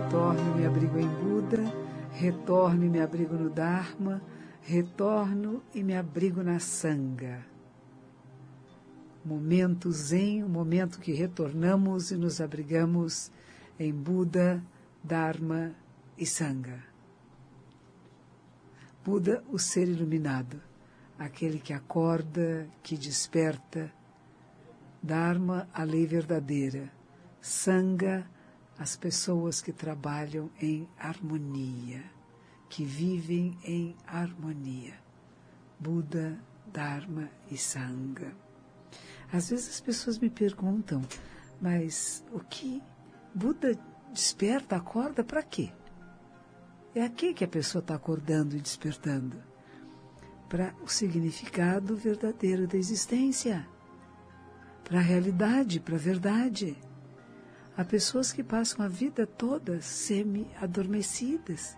retorno e me abrigo em Buda, retorno e me abrigo no Dharma, retorno e me abrigo na Sangha. Momento Zen, o momento que retornamos e nos abrigamos em Buda, Dharma e Sangha. Buda, o ser iluminado, aquele que acorda, que desperta. Dharma, a lei verdadeira. Sangha, as pessoas que trabalham em harmonia, que vivem em harmonia. Buda, Dharma e Sangha. Às vezes as pessoas me perguntam, mas o que Buda desperta, acorda para quê? É aqui que a pessoa está acordando e despertando. Para o significado verdadeiro da existência. Para a realidade, para a verdade. Há pessoas que passam a vida toda semi-adormecidas.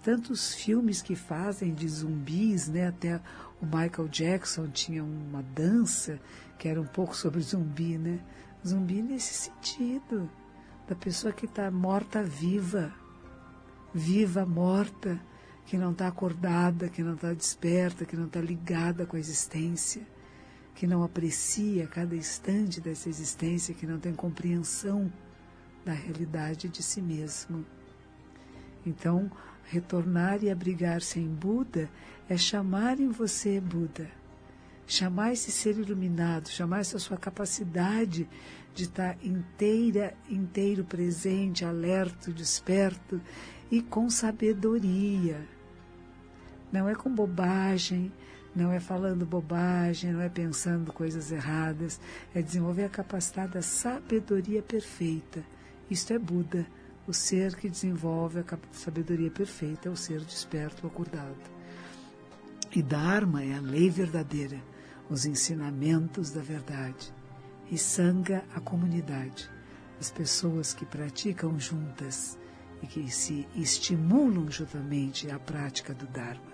Tantos filmes que fazem de zumbis, né? Até o Michael Jackson tinha uma dança que era um pouco sobre zumbi, né? Zumbi nesse sentido, da pessoa que está morta viva, viva morta, que não está acordada, que não está desperta, que não está ligada com a existência, que não aprecia cada instante dessa existência, que não tem compreensão da realidade de si mesmo. Então, retornar e abrigar-se em Buda é chamar em você Buda, chamar esse ser iluminado, chamar essa sua capacidade de estar inteiro presente, alerta, desperto e com sabedoria. Não é com bobagem, não é falando bobagem, não é pensando coisas erradas, é desenvolver a capacidade da sabedoria perfeita. Isto é Buda, o ser que desenvolve a sabedoria perfeita, é o ser desperto, acordado. E Dharma é a lei verdadeira, os ensinamentos da verdade. E Sangha, a comunidade, as pessoas que praticam juntas e que se estimulam juntamente à prática do Dharma.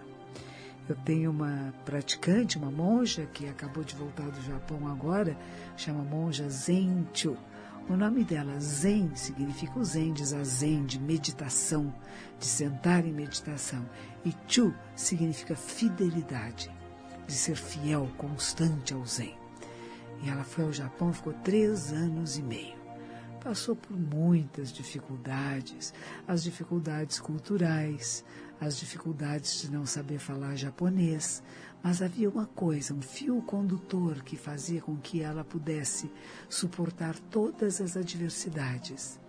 Eu tenho uma praticante, uma monja, que acabou de voltar do Japão agora, chama monja Zencho. O nome dela, Zen, significa o Zen, de zazen, de meditação, de sentar em meditação. E Chu significa fidelidade, de ser fiel, constante ao Zen. E ela foi ao Japão, ficou 3 anos e meio. Passou por muitas dificuldades, as dificuldades culturais, as dificuldades de não saber falar japonês, mas havia uma coisa, um fio condutor que fazia com que ela pudesse suportar todas as adversidades,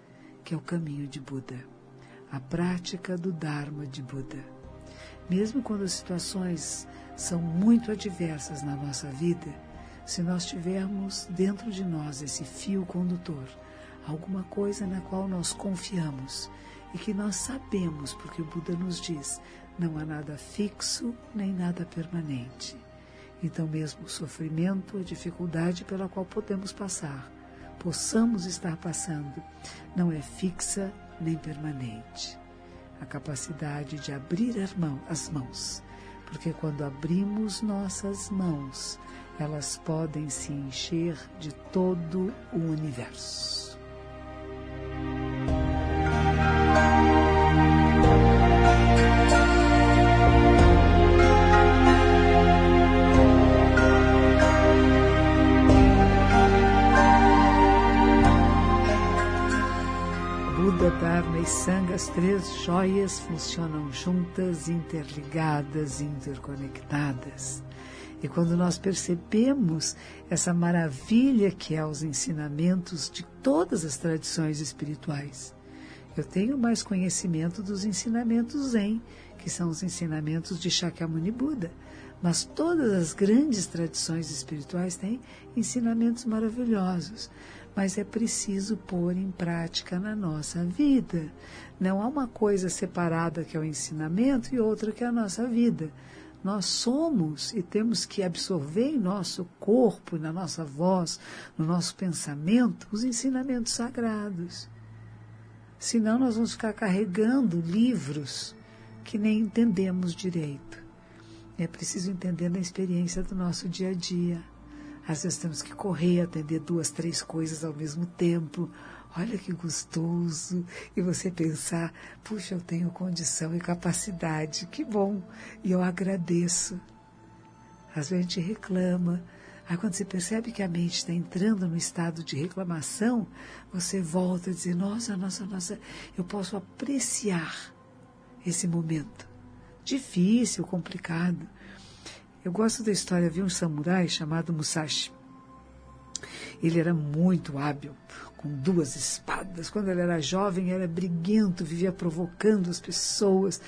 que é o caminho de Buda, a prática do Dharma de Buda. Mesmo quando as situações são muito adversas na nossa vida, se nós tivermos dentro de nós esse fio condutor, alguma coisa na qual nós confiamos e que nós sabemos, porque o Buda nos diz, não há nada fixo nem nada permanente. Então mesmo o sofrimento, a dificuldade pela qual possamos estar passando, não é fixa nem permanente. A capacidade de abrir as mãos, porque quando abrimos nossas mãos, elas podem se encher de todo o universo. Buda, Dharma e Sangha, as 3 joias funcionam juntas, interligadas, interconectadas. E quando nós percebemos essa maravilha que é os ensinamentos de todas as tradições espirituais, eu tenho mais conhecimento dos ensinamentos Zen, que são os ensinamentos de Shakyamuni Buda, mas todas as grandes tradições espirituais têm ensinamentos maravilhosos, mas é preciso pôr em prática na nossa vida. Não há uma coisa separada que é o ensinamento e outra que é a nossa vida. Nós somos e temos que absorver em nosso corpo, na nossa voz, no nosso pensamento, os ensinamentos sagrados. Senão nós vamos ficar carregando livros que nem entendemos direito. É preciso entender na experiência do nosso dia a dia. Às vezes temos que correr, atender 2, 3 coisas ao mesmo tempo, Olha que gostoso. E você pensar, puxa, eu tenho condição e capacidade, que bom. E eu agradeço. Às vezes a gente reclama. Aí quando você percebe que a mente está entrando no estado de reclamação, você volta a dizer, nossa, eu posso apreciar esse momento. Difícil, complicado. Eu gosto da história, havia um samurai chamado Musashi. Ele era muito hábil, com 2 espadas. Quando ele era jovem, era briguento, vivia provocando as pessoas.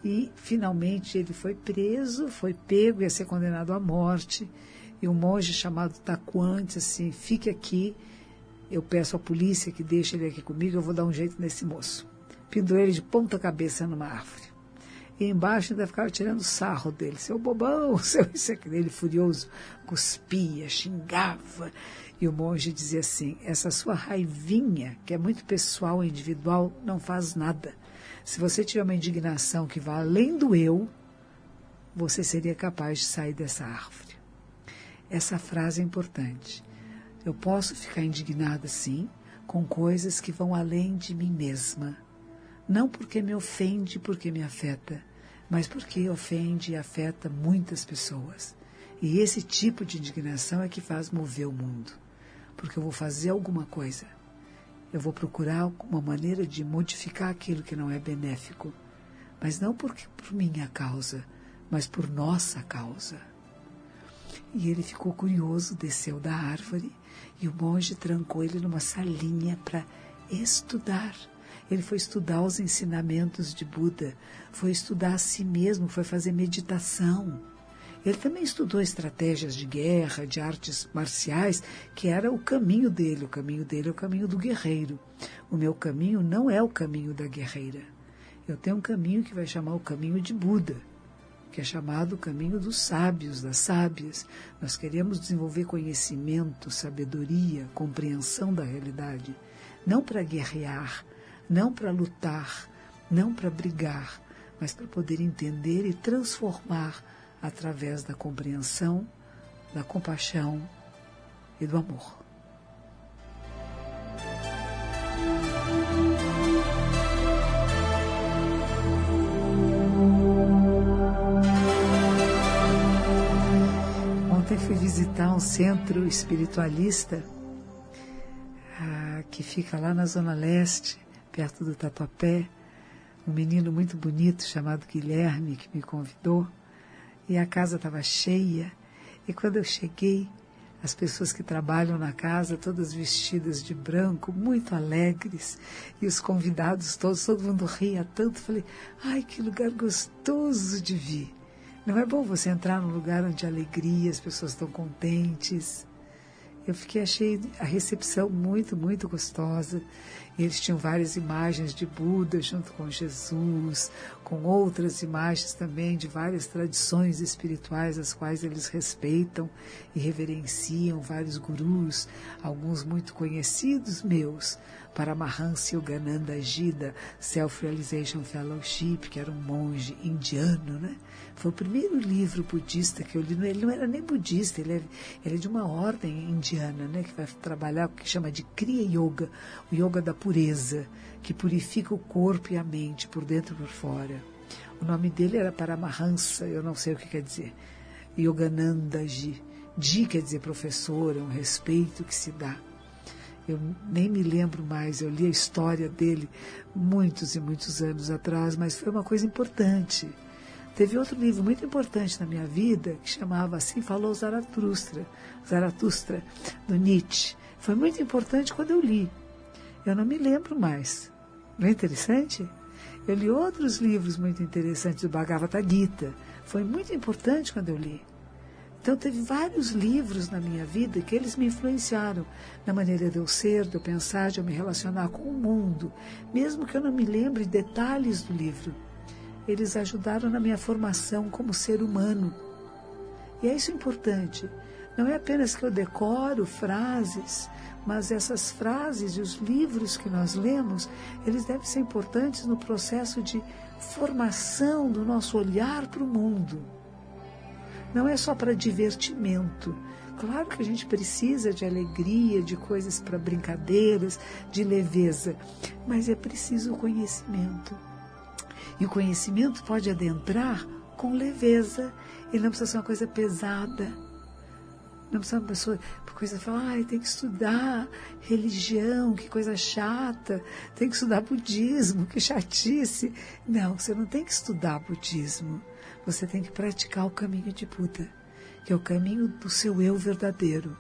E, finalmente, ele foi preso, foi pego, ia ser condenado à morte. E um monge chamado Takuan disse assim, fique aqui, eu peço à polícia que deixe ele aqui comigo, eu vou dar um jeito nesse moço. Pendurei ele de ponta cabeça numa árvore. E embaixo ainda ficava tirando sarro dele, seu bobão, seu isso aqui. Ele furioso, cuspia, xingava. E o monge dizia assim, essa sua raivinha, que é muito pessoal e individual, não faz nada. Se você tiver uma indignação que vá além do eu, você seria capaz de sair dessa árvore. Essa frase é importante. Eu posso ficar indignada, sim, com coisas que vão além de mim mesma. Não porque me ofende, porque me afeta, mas porque ofende e afeta muitas pessoas. E esse tipo de indignação é que faz mover o mundo. Porque eu vou fazer alguma coisa. Eu vou procurar uma maneira de modificar aquilo que não é benéfico. Mas não por minha causa, mas por nossa causa. E ele ficou curioso, desceu da árvore e o monge trancou ele numa salinha para estudar. Ele foi estudar os ensinamentos de Buda, foi estudar a si mesmo, foi fazer meditação. Ele também estudou estratégias de guerra, de artes marciais, que era o caminho dele. O caminho dele é o caminho do guerreiro. O meu caminho não é o caminho da guerreira. Eu tenho um caminho que vai chamar o caminho de Buda, que é chamado o caminho dos sábios, das sábias. Nós queremos desenvolver conhecimento, sabedoria, compreensão da realidade, não para guerrear, não para lutar, não para brigar, mas para poder entender e transformar através da compreensão, da compaixão e do amor. Ontem fui visitar um centro espiritualista que fica lá na Zona Leste, perto do Tatuapé. Um menino muito bonito chamado Guilherme que me convidou. E a casa estava cheia. E quando eu cheguei, as pessoas que trabalham na casa, todas vestidas de branco, muito alegres. E os convidados todos, todo mundo ria tanto. Falei, ai, que lugar gostoso de vir. Não é bom você entrar num lugar onde há alegria, as pessoas estão contentes. Achei a recepção muito, muito gostosa. Eles tinham várias imagens de Buda junto com Jesus, com outras imagens também de várias tradições espirituais, as quais eles respeitam e reverenciam, vários gurus, alguns muito conhecidos meus, Paramahansa Yogananda Jida, Self-Realization Fellowship, que era um monge indiano, né? Foi o primeiro livro budista que eu li. Ele não era nem budista, ele é de uma ordem indiana, né? Que vai trabalhar o que chama de Kriya Yoga, o yoga da pureza, que purifica o corpo e a mente, por dentro e por fora. O nome dele era Paramahansa, eu não sei o que quer dizer. Yogananda Ji. Ji quer dizer professor, é um respeito que se dá. Eu nem me lembro mais, eu li a história dele muitos e muitos anos atrás, mas foi uma coisa importante. Teve outro livro muito importante na minha vida, que chamava Assim Falou Zaratustra, do Nietzsche. Foi muito importante quando eu li. Eu não me lembro mais. Não é interessante? Eu li outros livros muito interessantes, do Bhagavad Gita. Foi muito importante quando eu li. Então, teve vários livros na minha vida que eles me influenciaram na maneira de eu ser, de eu pensar, de eu me relacionar com o mundo. Mesmo que eu não me lembre detalhes do livro, eles ajudaram na minha formação como ser humano. E é isso importante. Não é apenas que eu decoro frases, mas essas frases e os livros que nós lemos, eles devem ser importantes no processo de formação do nosso olhar para o mundo. Não é só para divertimento. claro que a gente precisa de alegria, de coisas para brincadeiras, de leveza, mas é preciso o conhecimento. E o conhecimento pode adentrar com leveza, ele não precisa ser uma coisa pesada. Não precisa uma pessoa, por coisa falar, tem que estudar religião, que coisa chata, tem que estudar budismo, que chatice. Não, você não tem que estudar budismo, você tem que praticar o caminho de Buda, que é o caminho do seu eu verdadeiro,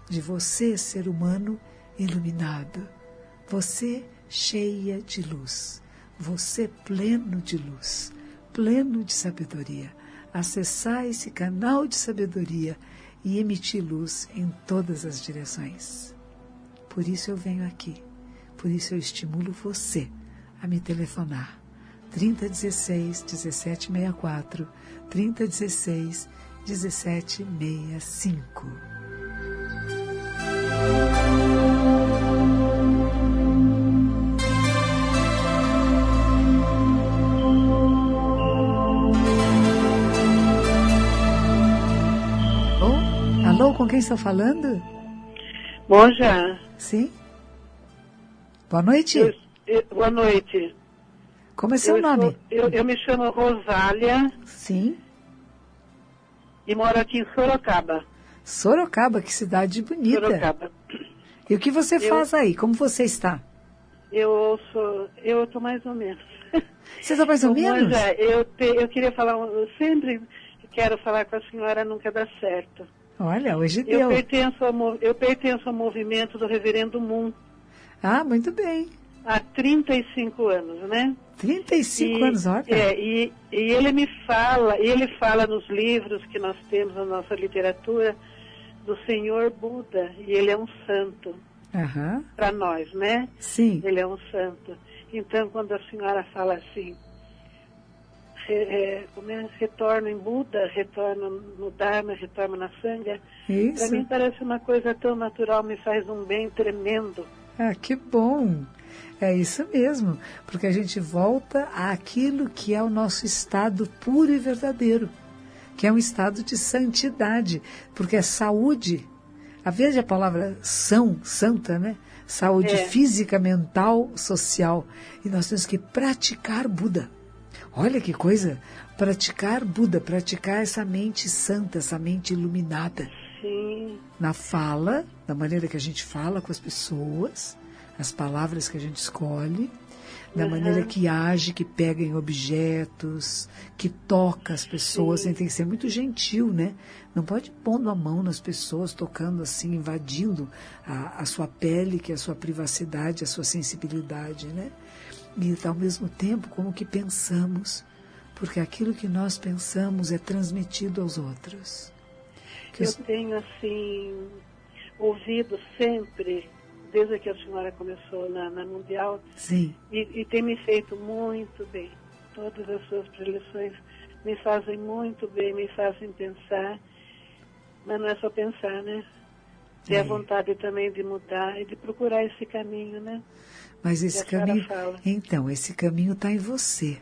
de você, ser humano iluminado, você cheia de luz, você pleno de luz, pleno de sabedoria. Acessar esse canal de sabedoria e emitir luz em todas as direções. Por isso eu venho aqui, por isso eu estimulo você a me telefonar. 3016-1764, 3016-1765. Alô, com quem estou falando? Monja. Sim. Boa noite. Boa noite. Como é seu nome? Eu me chamo Rosália. Sim. E moro aqui em Sorocaba. Sorocaba, que cidade bonita. Sorocaba. E o que você faz aí? Como você está? Eu estou mais ou menos. Você está mais ou menos? Monja, eu queria falar, eu sempre quero falar com a senhora, nunca dá certo. Olha, hoje deu. Eu pertenço ao movimento do Reverendo Moon. Ah, muito bem. Há 35 anos, né? 35 anos, olha. E ele fala nos livros que nós temos na nossa literatura do Senhor Buda, e ele é um santo. Para nós, né? Sim. Ele é um santo. Então, quando a senhora fala assim, retorno em Buda, retorno no Dharma, retorno na Sangha. Para mim parece uma coisa tão natural, me faz um bem tremendo. Ah, que bom! É isso mesmo, porque a gente volta àquilo que é o nosso estado puro e verdadeiro, que é um estado de santidade, porque é saúde. Veja a palavra santa, né? Saúde física, mental, social. E nós temos que praticar Buda. Olha que coisa, praticar Buda, praticar essa mente santa, essa mente iluminada. Sim. Na fala, da maneira que a gente fala com as pessoas, as palavras que a gente escolhe, da maneira que age, que pega em objetos, que toca as pessoas. Sim. Tem que ser muito gentil, né? Não pode ir pondo a mão nas pessoas, tocando assim, invadindo a sua pele, que é a sua privacidade, a sua sensibilidade, né? E ao mesmo tempo como que pensamos, porque aquilo que nós pensamos é transmitido aos outros. Eu tenho assim ouvido sempre, desde que a senhora começou na Mundial. Sim. E tem me feito muito bem. Todas as suas preleções me fazem muito bem, me fazem pensar, mas não é só pensar, né? Ter a vontade também de mudar e de procurar esse caminho, né? Mas esse caminho, então, esse caminho está em você.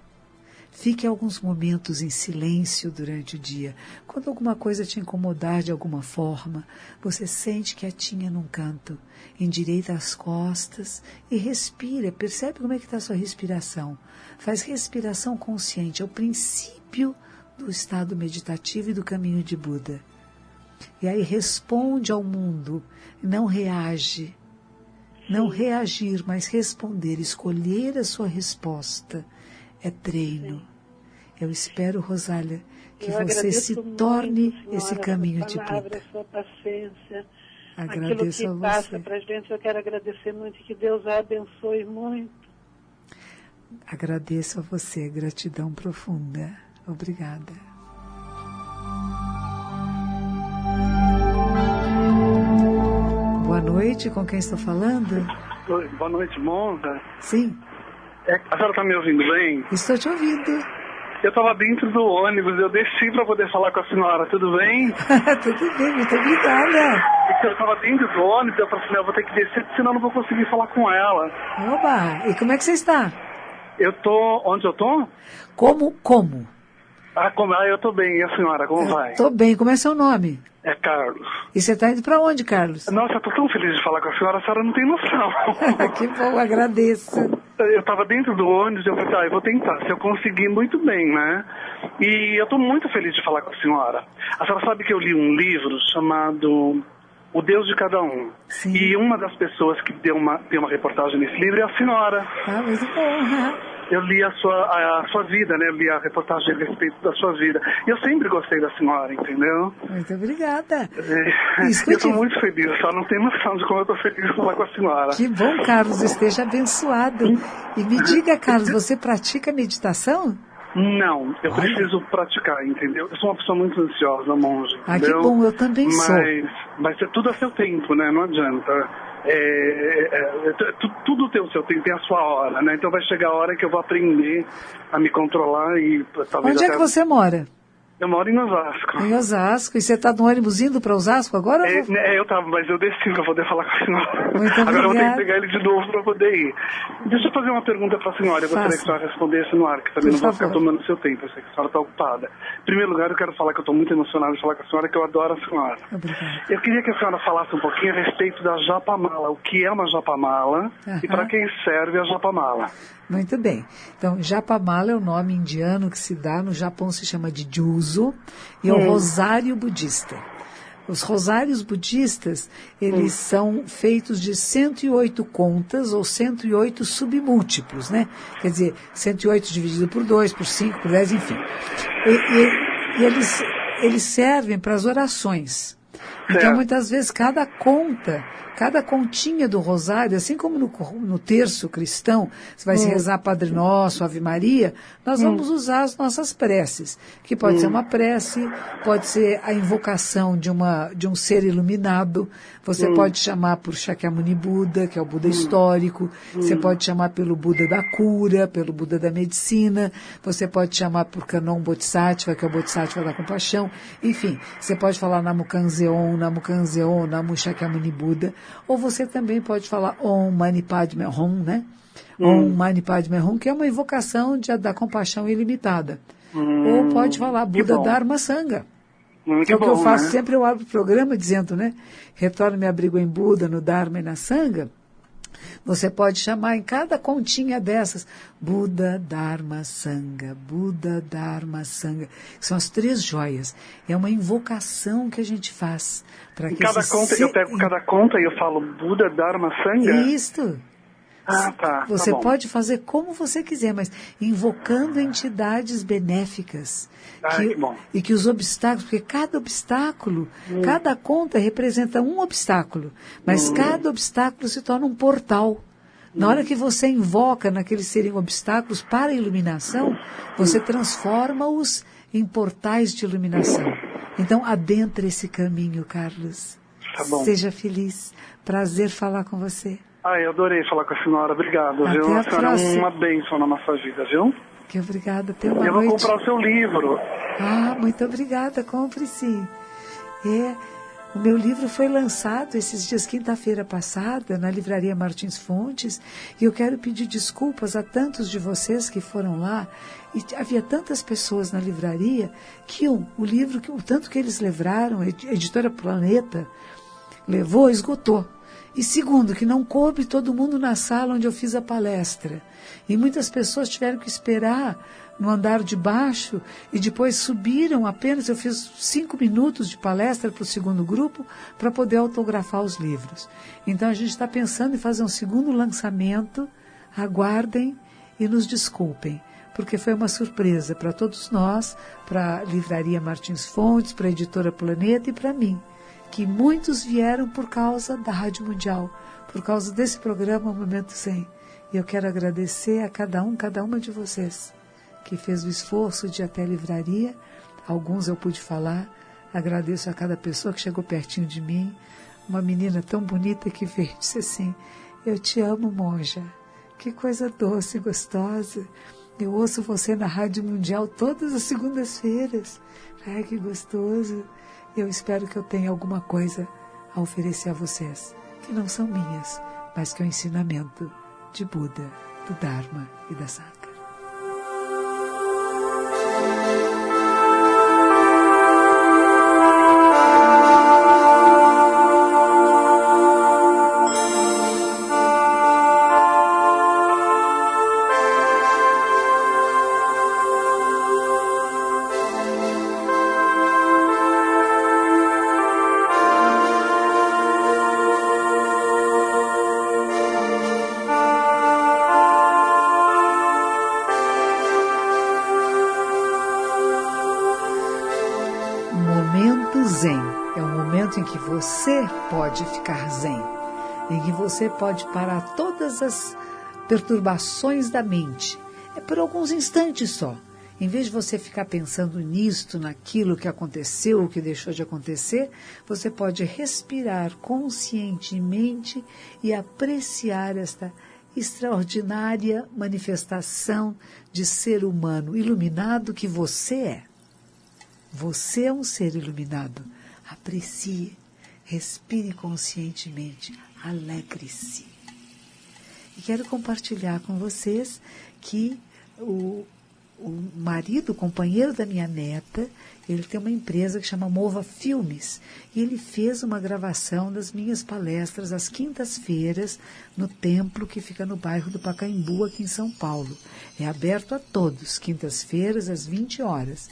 Fique alguns momentos em silêncio durante o dia. Quando alguma coisa te incomodar de alguma forma, você sente quietinha num canto, endireita as costas e respira. Percebe como é que está a sua respiração. Faz respiração consciente, é o princípio do estado meditativo e do caminho de Buda. E aí responde ao mundo, não reage. Não reagir, mas responder, escolher a sua resposta é treino. Sim. Eu espero, Rosália, que você se torne muito, esse caminho de Buda. A sua paciência, agradeço aquilo que passa para a gente, eu quero agradecer muito, que Deus a abençoe muito. Agradeço a você, gratidão profunda. Obrigada. Boa noite, com quem estou falando? Oi, boa noite, Monza. Sim. A senhora está me ouvindo bem? Estou te ouvindo. Eu estava dentro do ônibus, eu desci para poder falar com a senhora, tudo bem? Tudo bem, muito obrigada. Eu estava dentro do ônibus, eu falei assim, eu vou ter que descer, senão não vou conseguir falar com ela. Oba, e como é que você está? Eu tô, onde eu tô? Como? Eu tô bem, e a senhora, como vai? Tô bem, como é seu nome? É Carlos. E você está indo para onde, Carlos? Nossa, eu tô tão feliz de falar com a senhora não tem noção. Que bom, agradeço. Eu estava dentro do ônibus e eu falei, eu vou tentar, se eu conseguir, muito bem, né? E eu estou muito feliz de falar com a senhora. A senhora sabe que eu li um livro chamado O Deus de Cada Um. Sim. E uma das pessoas que deu uma reportagem nesse livro é a senhora. Ah, muito bom. Eu li a sua vida, né? Eu li a reportagem a respeito da sua vida. E eu sempre gostei da senhora, entendeu? Muito obrigada. Eu estou muito feliz, a senhora não tem noção de como eu estou feliz de falar com a senhora. Que bom, Carlos, esteja abençoado. E me diga, Carlos, você pratica meditação? Não, eu preciso praticar, entendeu? Eu sou uma pessoa muito ansiosa, monge. Ah, que bom, eu também sou. Mas é tudo a seu tempo, né? Não adianta. Tudo tem o seu tempo, tem a sua hora, né? Então vai chegar a hora que eu vou aprender a me controlar e talvez. Onde é que você mora? Eu moro em Osasco. Em Osasco. E você está no ônibus indo para Osasco agora? Eu estava, mas eu desci para poder falar com a senhora. Muito agora eu vou ter que obrigada. pegar ele de novo para poder ir. Deixa eu fazer uma pergunta para a senhora. Eu gostaria que a senhora respondesse no ar, que também Por não vou ficar favor. tomando seu tempo. Eu sei que a senhora está ocupada. Em primeiro lugar, eu quero falar que eu estou muito emocionado de falar com a senhora, que eu adoro a senhora. Obrigada. Eu queria que a senhora falasse um pouquinho a respeito da japamala. O que é uma japamala e para quem serve a japamala. Muito bem. Então, Japamala é o nome indiano que se dá, no Japão se chama de Juzo, e é o rosário budista. Os rosários budistas, eles são feitos de 108 contas ou 108 submúltiplos, né? Quer dizer, 108 dividido por 2, por 5, por 10, enfim. E eles servem para as orações. Então, muitas vezes, cada continha do rosário, assim como no terço cristão, você vai se rezar Padre Nosso, Ave Maria, nós vamos usar as nossas preces, que pode ser uma prece, pode ser a invocação de um ser iluminado, você pode chamar por Shakyamuni Buda, que é o Buda histórico, você pode chamar pelo Buda da cura, pelo Buda da medicina, você pode chamar por Kanon Bodhisattva, que é o Bodhisattva da compaixão, enfim, você pode falar Namo Kanzeon, Namo Shakyamuni Buda, ou você também pode falar Om Mani Padme Hum, né? Om Mani Padme Hum, que é uma invocação da compaixão ilimitada. Ou pode falar Buda Dharma Sangha. Que é o que eu faço, sempre eu abro o programa dizendo, né? Retorno me abrigo em Buda, no Dharma e na Sangha. Você pode chamar em cada continha dessas Buda, Dharma, Sangha, Buda, Dharma, Sangha. São as 3 joias. É uma invocação que a gente faz. Em cada conta, eu pego cada conta e eu falo Buda, Dharma, Sangha? Isto. Tá. Você tá bom. pode fazer como você quiser, mas invocando entidades benéficas. Que bom. E que os obstáculos, porque cada obstáculo, cada conta representa um obstáculo, mas cada obstáculo se torna um portal. Na hora que você invoca naqueles serem obstáculos para a iluminação, você transforma-os em portais de iluminação. Então, adentre esse caminho, Carlos. Tá bom. Seja feliz. Prazer falar com você. Eu adorei falar com a senhora. Obrigado, Até viu? a A senhora é próxima. uma bênção na nossa vida, viu? Que obrigada. Até uma Eu vou noite. comprar o seu livro. Muito obrigada. Compre sim. O meu livro foi lançado esses dias, quinta-feira passada, na Livraria Martins Fontes, e eu quero pedir desculpas a tantos de vocês que foram lá, e havia tantas pessoas na livraria, que o livro, o tanto que eles levaram, a Editora Planeta levou, esgotou. E segundo, que não coube todo mundo na sala onde eu fiz a palestra. E muitas pessoas tiveram que esperar no andar de baixo e depois subiram apenas, eu fiz 5 minutos de palestra para o segundo grupo para poder autografar os livros. Então a gente está pensando em fazer um segundo lançamento, aguardem e nos desculpem, porque foi uma surpresa para todos nós, para a Livraria Martins Fontes, para a Editora Planeta e para mim, que muitos vieram por causa da Rádio Mundial, por causa desse programa Momento 100. E eu quero agradecer a cada uma de vocês que fez o esforço de ir até a livraria. Alguns eu pude falar. Agradeço a cada pessoa que chegou pertinho de mim. Uma menina tão bonita que veio e disse assim: eu te amo, monja. Que coisa doce e gostosa. Eu ouço você na Rádio Mundial todas as segundas-feiras. Ai, que gostoso. Eu espero que eu tenha alguma coisa a oferecer a vocês, que não são minhas, mas que é o ensinamento de Buda, do Dharma e da Sangha. zen. É um momento em que você pode ficar zen, em que você pode parar todas as perturbações da mente. É por alguns instantes só. Em vez de você ficar pensando nisto, naquilo que aconteceu, o que deixou de acontecer, você pode respirar conscientemente e apreciar esta extraordinária manifestação de ser humano iluminado que você é. Você é um ser iluminado. Aprecie, respire conscientemente, alegre-se. E quero compartilhar com vocês que o marido, o companheiro da minha neta, ele tem uma empresa que chama Mova Filmes, e ele fez uma gravação das minhas palestras às quintas-feiras no templo que fica no bairro do Pacaembu, aqui em São Paulo. É aberto a todos, quintas-feiras às 20 horas.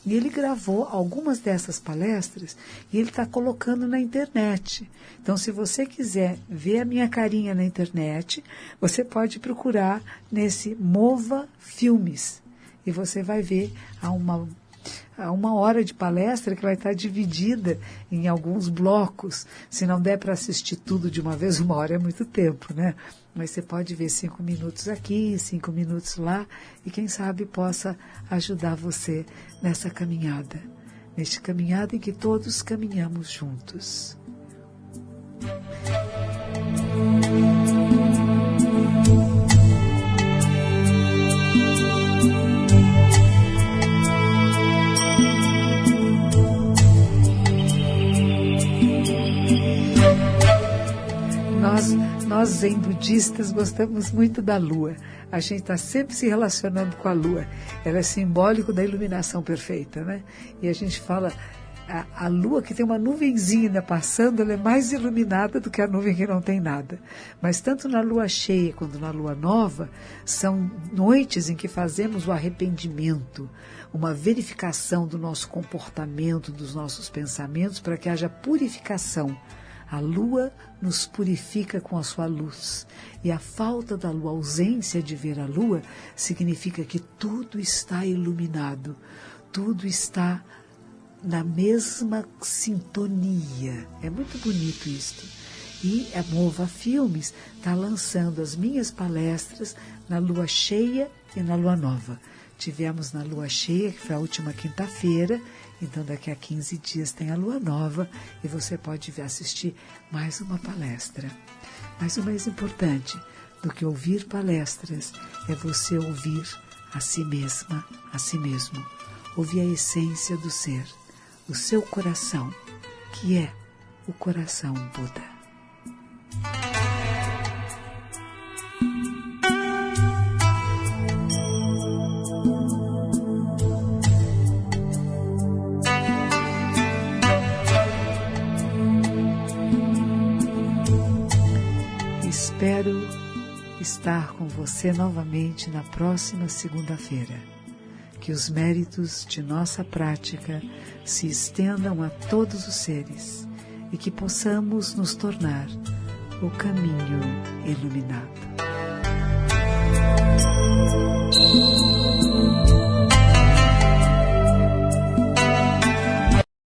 E ele gravou algumas dessas palestras e ele está colocando na internet. Então, se você quiser ver a minha carinha na internet, você pode procurar nesse Mova Filmes. E você vai ver a uma hora de palestra que vai estar dividida em alguns blocos. Se não der para assistir tudo de uma vez, 1 hora é muito tempo, né? Mas você pode ver 5 minutos aqui, 5 minutos lá, e quem sabe possa ajudar você nessa caminhada. Neste caminhada em que todos caminhamos juntos. Nós zen budistas gostamos muito da lua. A gente está sempre se relacionando com a lua. Ela é simbólico da iluminação perfeita, né? E a gente fala, a lua que tem uma nuvenzinha passando, ela é mais iluminada do que a nuvem que não tem nada. Mas tanto na lua cheia quanto na lua nova, são noites em que fazemos o arrependimento, uma verificação do nosso comportamento, dos nossos pensamentos, para que haja purificação. A lua nos purifica com a sua luz. E a falta da lua, a ausência de ver a lua, significa que tudo está iluminado, tudo está na mesma sintonia. É muito bonito isto. E a Mova Filmes está lançando as minhas palestras na lua cheia e na lua nova. Tivemos na lua cheia, que foi a última quinta-feira, então daqui a 15 dias tem a lua nova e você pode assistir mais uma palestra. Mas o mais importante do que ouvir palestras é você ouvir a si mesma, a si mesmo. Ouvir a essência do ser, o seu coração, que é o coração Buda. Espero estar com você novamente na próxima segunda-feira. Que os méritos de nossa prática se estendam a todos os seres e que possamos nos tornar o caminho iluminado.